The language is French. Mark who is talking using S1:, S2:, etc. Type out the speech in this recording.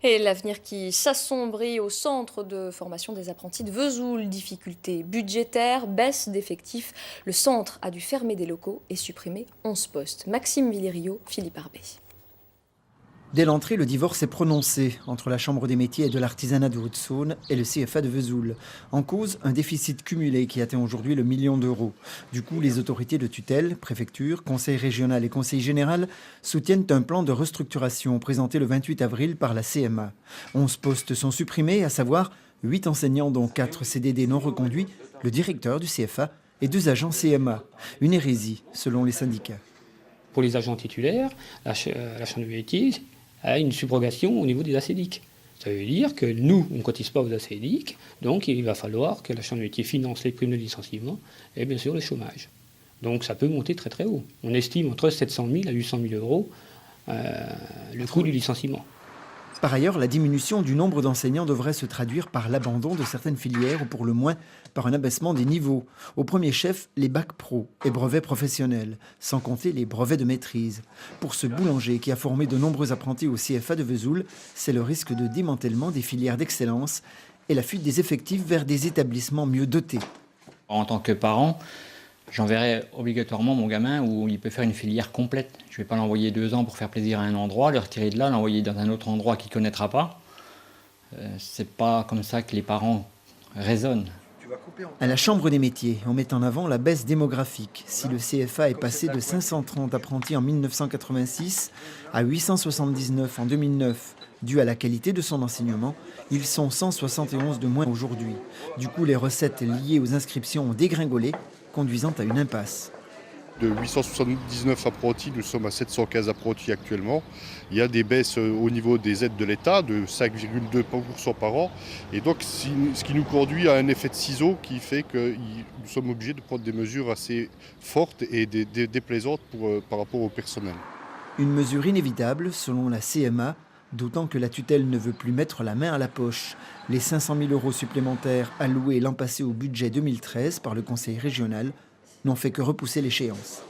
S1: Et l'avenir qui s'assombrit au centre de formation des apprentis de Vesoul. Difficultés budgétaires, baisse d'effectifs. Le centre a dû fermer des locaux et supprimer 11 postes. Maxime Villerio, Philippe Arbet.
S2: Dès l'entrée, le divorce est prononcé entre la Chambre des métiers et de l'artisanat de Haute-Saône et le CFA de Vesoul. En cause, un déficit cumulé qui atteint aujourd'hui le million d'euros. Du coup, les autorités de tutelle, préfecture, conseil régional et conseil général soutiennent un plan de restructuration présenté le 28 avril par la CMA. 11 postes sont supprimés, à savoir 8 enseignants dont 4 CDD non reconduits, le directeur du CFA et 2 agents CMA. Une hérésie, selon les syndicats.
S3: Pour les agents titulaires, la Chambre des métiers a une subrogation au niveau des ACDIC. Ça veut dire que nous, on ne cotise pas aux ACDIC, donc il va falloir que la Chambre des métiers finance les primes de licenciement et bien sûr le chômage. Donc ça peut monter très très haut. On estime entre 700 000 à 800 000 euros le coût du licenciement.
S2: Par ailleurs, la diminution du nombre d'enseignants devrait se traduire par l'abandon de certaines filières ou pour le moins par un abaissement des niveaux. Au premier chef, les bacs pro et brevets professionnels, sans compter les brevets de maîtrise. Pour ce boulanger qui a formé de nombreux apprentis au CFA de Vesoul, c'est le risque de démantèlement des filières d'excellence et la fuite des effectifs vers des établissements mieux dotés.
S4: En tant que parent, j'enverrai obligatoirement mon gamin où il peut faire une filière complète. Je ne vais pas l'envoyer 2 ans pour faire plaisir à un endroit, le retirer de là, l'envoyer dans un autre endroit qu'il ne connaîtra pas. C'est pas comme ça que les parents raisonnent.
S2: À la Chambre des métiers, on met en avant la baisse démographique. Si le CFA est passé de 530 apprentis en 1986 à 879 en 2009, dû à la qualité de son enseignement, ils sont 171 de moins aujourd'hui. Du coup, les recettes liées aux inscriptions ont dégringolé, conduisant à une impasse.
S5: De 879 apprentis, nous sommes à 715 apprentis actuellement. Il y a des baisses au niveau des aides de l'État de 5,2% par an. Et donc, ce qui nous conduit à un effet de ciseau qui fait que nous sommes obligés de prendre des mesures assez fortes et déplaisantes par rapport au personnel.
S2: Une mesure inévitable, selon la CMA, d'autant que la tutelle ne veut plus mettre la main à la poche. Les 500 000 euros supplémentaires alloués l'an passé au budget 2013 par le Conseil régional n'ont fait que repousser l'échéance.